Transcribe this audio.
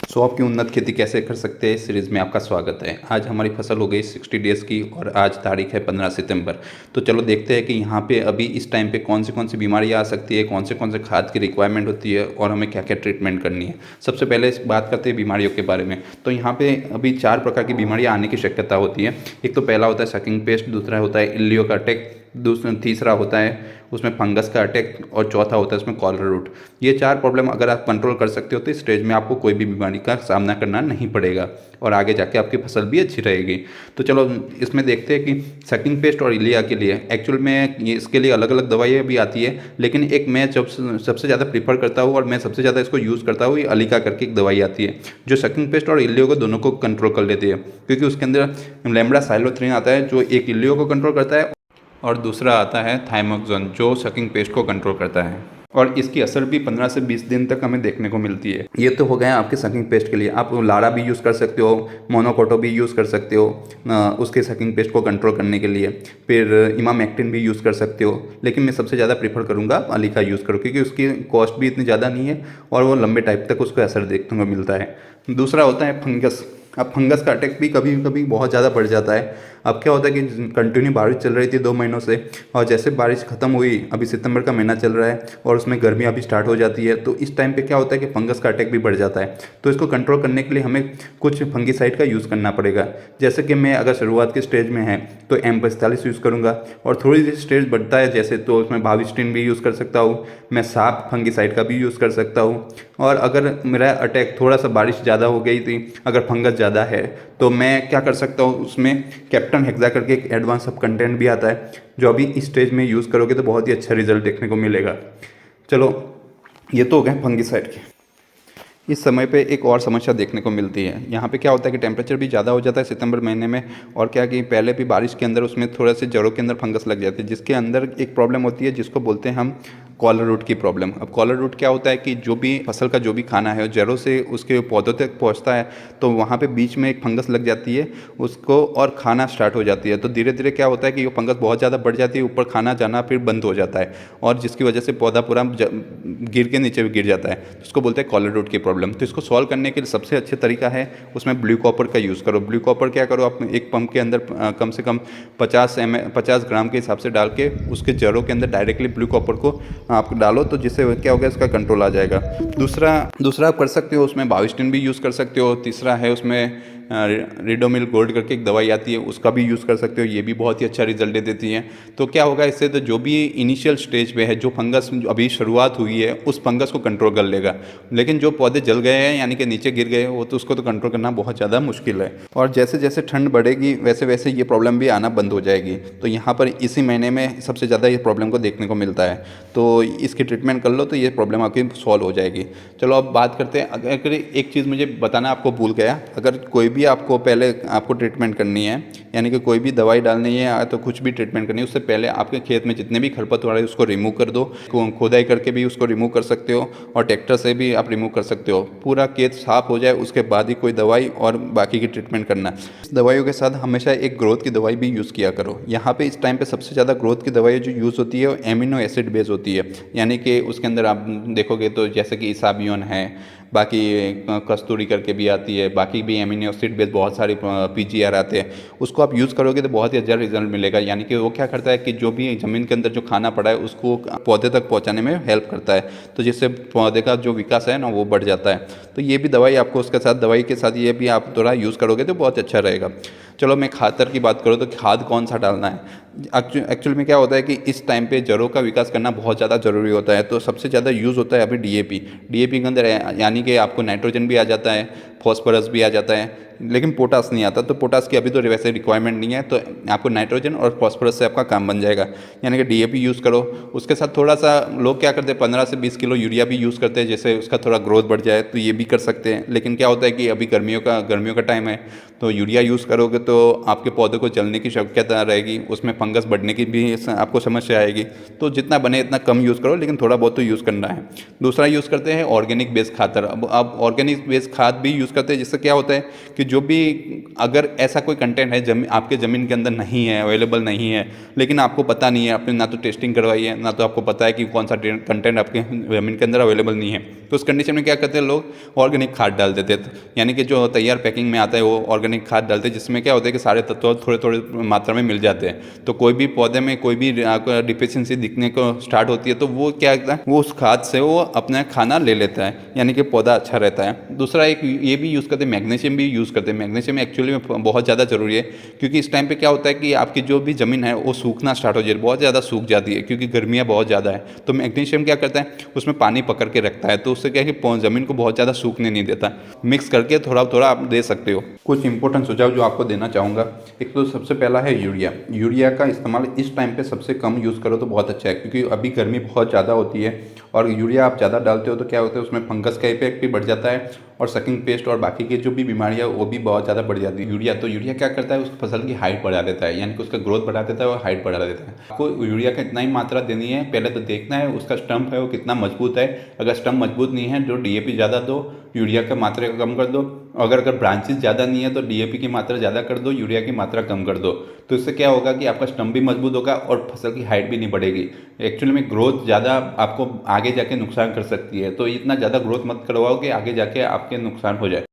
सौंफ की उन्नत खेती कैसे कर सकते हैं इस सीरीज़ में आपका स्वागत है। आज हमारी फसल हो गई 60 डेज़ की और आज तारीख है 15 सितंबर। तो चलो देखते हैं कि यहाँ पे अभी इस टाइम पे कौन सी बीमारियाँ आ सकती है, कौन से खाद की रिक्वायरमेंट होती है और हमें क्या क्या ट्रीटमेंट करनी है। सबसे पहले इस बात करते हैं बीमारियों के बारे में। तो यहाँ पे अभी 4 प्रकार की बीमारियाँ आने की शक्यता होती है। एक तो पहला होता है सकिंग पेस्ट, दूसरा होता है इल्लियो का अटैक, तीसरा होता है उसमें फंगस का अटैक और चौथा होता है उसमें कॉलर रूट। ये 4 प्रॉब्लम अगर आप कंट्रोल कर सकते हो तो इस स्टेज में आपको कोई भी बीमारी का सामना करना नहीं पड़ेगा और आगे जाके आपकी फसल भी अच्छी रहेगी। तो चलो इसमें देखते हैं कि सकिंग पेस्ट और इलिया के लिए एक्चुअल में इसके लिए अलग अलग दवाइयाँ भी आती है, लेकिन एक मैं जब सबसे ज़्यादा प्रीफर करता हूँ और मैं सबसे ज़्यादा इसको यूज़ करता हूँ, ये अलिका करके एक दवाई आती है जो सकिंग पेस्ट और इलियो को दोनों को कंट्रोल कर लेती है, क्योंकि उसके अंदर लैम्ब्डा साइलोथ्रिन आता है जो एक इलियो को कंट्रोल करता है और दूसरा आता है थाइमोक्सोन जो सकिंग पेस्ट को कंट्रोल करता है। और इसकी असर भी 15 से 20 दिन तक हमें देखने को मिलती है। ये तो हो गया आपके सकिंग पेस्ट के लिए। आप लारा भी यूज़ कर सकते हो, मोनोकोटो भी यूज़ कर सकते हो उसके सकिंग पेस्ट को कंट्रोल करने के लिए। फिर इमामेक्टिन भी यूज़ कर सकते हो, लेकिन मैं सबसे ज़्यादा प्रीफर करूँगा अलिका यूज़ करो, क्योंकि उसकी कॉस्ट भी इतनी ज़्यादा नहीं है और वो लंबे टाइम तक उसको असर देखने को मिलता है। दूसरा होता है फंगस। अब फंगस का अटैक भी कभी कभी बहुत ज़्यादा बढ़ जाता है। अब क्या होता है कि कंटिन्यू बारिश चल रही थी 2 महीनों से, और जैसे बारिश ख़त्म हुई, अभी सितंबर का महीना चल रहा है और उसमें गर्मी अभी स्टार्ट हो जाती है, तो इस टाइम पे क्या होता है कि फंगस का अटैक भी बढ़ जाता है। तो इसको कंट्रोल करने के लिए हमें कुछ फंगीसाइड का यूज़ करना पड़ेगा। जैसे कि मैं अगर शुरुआत के स्टेज में है तो M45 यूज़ करूँगा, और थोड़ी सी स्टेज बढ़ता है जैसे तो उसमें बाविस्टिन भी यूज़ कर सकता हूँ, मैं साप फंगीसाइड का भी यूज़ कर सकता हूँ। और अगर मेरा अटैक थोड़ा सा बारिश ज़्यादा हो गई थी, अगर फंगस ज़्यादा है, तो मैं क्या कर सकता हूँ, उसमें कैप्टन हेक्सा करके एक एडवांस सब कंटेंट भी आता है जो अभी इस स्टेज में यूज़ करोगे तो बहुत ही अच्छा रिजल्ट देखने को मिलेगा। चलो ये तो हो गए फंगीसाइड के। इस समय पे एक और समस्या देखने को मिलती है। यहाँ पे क्या होता है कि टेम्परेचर भी ज़्यादा हो जाता है सितंबर महीने में, और क्या कि पहले भी बारिश के अंदर उसमें थोड़े से जड़ों के अंदर फंगस लग जाती है, जिसके अंदर एक प्रॉब्लम होती है जिसको बोलते हैं हम कॉलर रूट की प्रॉब्लम। अब कॉलर रूट क्या होता है कि जो भी फसल का जो भी खाना है जड़ों से उसके पौधों तक पहुँचता है, तो वहाँ पे बीच में एक फंगस लग जाती है उसको और खाना स्टार्ट हो जाती है। तो धीरे धीरे क्या होता है कि वो फंगस बहुत ज़्यादा बढ़ जाती है, ऊपर खाना जाना फिर बंद हो जाता है, और जिसकी वजह से पौधा पूरा गिर के नीचे भी गिर जाता है। तो उसको बोलते हैं कॉलर रूट की प्रॉब्लम। तो इसको सॉल्व करने के लिए सबसे अच्छे तरीका है उसमें ब्लू कॉपर का यूज़ करो। ब्लू कॉपर क्या करो, आप एक पंप के अंदर कम से कम 50 ग्राम के हिसाब से डाल के उसके जड़ों के अंदर डायरेक्टली ब्लू कॉपर को आप डालो, तो जिससे क्या होगा, इसका कंट्रोल आ जाएगा। दूसरा आप कर सकते हो उसमें बाविस्टिन भी यूज़ कर सकते हो। तीसरा है उसमें रिडोमिल गोल्ड करके एक दवाई आती है, उसका भी यूज़ कर सकते हो, ये भी बहुत ही अच्छा रिजल्ट दे देती है। तो क्या होगा इससे, तो जो भी इनिशियल स्टेज पे है, जो फंगस अभी शुरुआत हुई है, उस फंगस को कंट्रोल कर लेगा। लेकिन जो पौधे जल गए हैं यानी कि नीचे गिर गए, वो तो उसको तो कंट्रोल करना बहुत ज़्यादा मुश्किल है। और जैसे जैसे ठंड बढ़ेगी वैसे वैसे ये प्रॉब्लम भी आना बंद हो जाएगी। तो यहाँ पर इसी महीने में सबसे ज़्यादा ये प्रॉब्लम को देखने को मिलता है, तो इसकी ट्रीटमेंट कर लो तो ये प्रॉब्लम आपकी सॉल्व हो जाएगी। चलो अब बात करते हैं, अगर एक चीज़ मुझे बताना आपको भूल गया, अगर कोई भी आपको पहले आपको ट्रीटमेंट करनी है, यानी कि कोई भी दवाई डालनी है या तो कुछ भी ट्रीटमेंट करनी है, उससे पहले आपके खेत में जितने भी खरपतवार है उसको रिमूव कर दो। खोदाई करके भी उसको रिमूव कर सकते हो और ट्रैक्टर से भी आप रिमूव कर सकते हो। पूरा खेत साफ हो जाए उसके बाद ही कोई दवाई और बाकी की ट्रीटमेंट करना। इस दवाइयों के साथ हमेशा एक ग्रोथ की दवाई भी यूज़ किया करो। यहाँ पे इस टाइम पे सबसे ज़्यादा ग्रोथ की दवाई जो यूज़ होती है वो एमिनो एसिड बेस होती है, यानी कि उसके अंदर आप देखोगे तो जैसे कि इसाबियोन है, बाकी कस्तूरी करके भी आती है, बाकी भी एमिनो एसिड बेस बहुत सारे PGR आते हैं। उसको आप यूज़ करोगे तो बहुत ही अच्छा रिजल्ट मिलेगा। यानी कि वो क्या करता है कि जो भी ज़मीन के अंदर जो खाना पड़ा है उसको पौधे तक पहुंचाने में हेल्प करता है, तो जिससे पौधे का जो विकास है ना वो बढ़ जाता है। तो ये भी दवाई आपको उसके साथ, दवाई के साथ ये भी आप थोड़ा यूज़ करोगे तो बहुत अच्छा रहेगा। चलो मैं खातर की बात करूँ तो खाद कौन सा डालना है। एक्चुअल में क्या होता है कि इस टाइम पे जड़ों का विकास करना बहुत ज़्यादा ज़रूरी होता है, तो सबसे ज़्यादा यूज़ होता है अभी DAP के अंदर, यानी कि आपको नाइट्रोजन भी आ जाता है, फॉस्फोरस भी आ जाता है, लेकिन पोटास नहीं आता। तो पोटास की अभी तो वैसे रिक्वायरमेंट नहीं है, तो आपको नाइट्रोजन और फॉस्फोरस से आपका काम बन जाएगा, यानी कि DAP यूज़ करो। उसके साथ थोड़ा सा लोग क्या करते हैं 15 से 20 किलो यूरिया भी यूज़ करते हैं, जैसे उसका थोड़ा ग्रोथ बढ़ जाए, तो ये भी कर सकते हैं। लेकिन क्या होता है कि अभी गर्मियों का टाइम है, तो यूरिया यूज़ करोगे तो आपके पौधे को जलने की शक्यता रहेगी, उसमें फंगस बढ़ने की भी आपको समस्या आएगी। तो जितना बने इतना कम यूज़ करो, लेकिन थोड़ा बहुत तो यूज़ करना है। दूसरा यूज़ करते हैं ऑर्गेनिक बेस्ड खातर। अब ऑर्गेनिक बेस्ड खाद भी यूज़ करते हैं, जिससे क्या होता है कि जो भी अगर ऐसा कोई कंटेंट है आपके ज़मीन के अंदर नहीं है, अवेलेबल नहीं है, लेकिन आपको पता नहीं है, आपने ना तो टेस्टिंग करवाई है, ना तो आपको पता है कि कौन सा कंटेंट आपके ज़मीन के अंदर अवेलेबल नहीं है, तो उस कंडीशन में क्या करते हैं लोग, ऑर्गेनिक खाद डाल देते हैं। यानी कि जो तैयार पैकिंग में आता है वो ऑर्गेनिक खाद डालते हैं, जिसमें क्या होता है कि सारे तत्व थोड़े थोड़े मात्रा में मिल जाते हैं। तो कोई भी पौधे में कोई भी डिफिशियंसी दिखने को स्टार्ट होती है तो वो क्या करता है, वो उस खाद से वो अपना खाना ले लेता है, यानी कि पौधा अच्छा रहता है। दूसरा एक ये भी यूज़ करते हैं, मैग्नीशियम भी यूज़ करते हैं। मैग्नीशियम एक्चुअली में बहुत ज़्यादा ज़रूरी है, क्योंकि इस टाइम पे क्या होता है कि आपकी जो भी ज़मीन है वो सूखना स्टार्ट हो जाए, बहुत ज़्यादा सूख जाती है क्योंकि गर्मियाँ बहुत ज़्यादा है। तो मैग्नीशियम क्या करता है, उसमें पानी पकड़ के रखता है, तो उससे क्या है कि ज़मीन को बहुत ज़्यादा सूखने नहीं देता। मिक्स करके थोड़ा थोड़ा आप दे सकते हो। कुछ इंपॉर्टेंट सुझाव जो आपको देना चाहूँगा, एक तो सबसे पहला है यूरिया। यूरिया का इस्तेमाल इस टाइम पे सबसे कम यूज़ करो तो बहुत अच्छा है, क्योंकि अभी गर्मी बहुत ज़्यादा होती है और यूरिया आप ज़्यादा डालते हो तो क्या होता है, उसमें फंगस का इफेक्ट भी बढ़ जाता है और सकिंग पेस्ट और बाकी की जो भी बीमारियाँ वो भी बहुत ज़्यादा बढ़ जाती है। यूरिया क्या करता है, उस फसल की हाइट बढ़ा देता है, यानी कि उसका ग्रोथ बढ़ा देता है और हाइट बढ़ा देता है। आपको यूरिया का इतना ही मात्रा देनी है, पहले तो देखना है उसका स्टंप है वो कितना मजबूत है। अगर स्टंप मजबूत नहीं है, जो डीएपी ज़्यादा दो, यूरिया की मात्रा कम कर दो। अगर ब्रांचेस ज़्यादा नहीं है तो डीएपी की मात्रा ज़्यादा कर दो, यूरिया की मात्रा कम कर दो। तो इससे क्या होगा कि आपका स्टंप भी मजबूत होगा और फसल की हाइट भी नहीं बढ़ेगी। एक्चुअली में ग्रोथ ज़्यादा आपको आगे जाके नुकसान कर सकती है, तो इतना ज़्यादा ग्रोथ मत करवाओ कि आगे जाके आपके नुकसान हो जाए।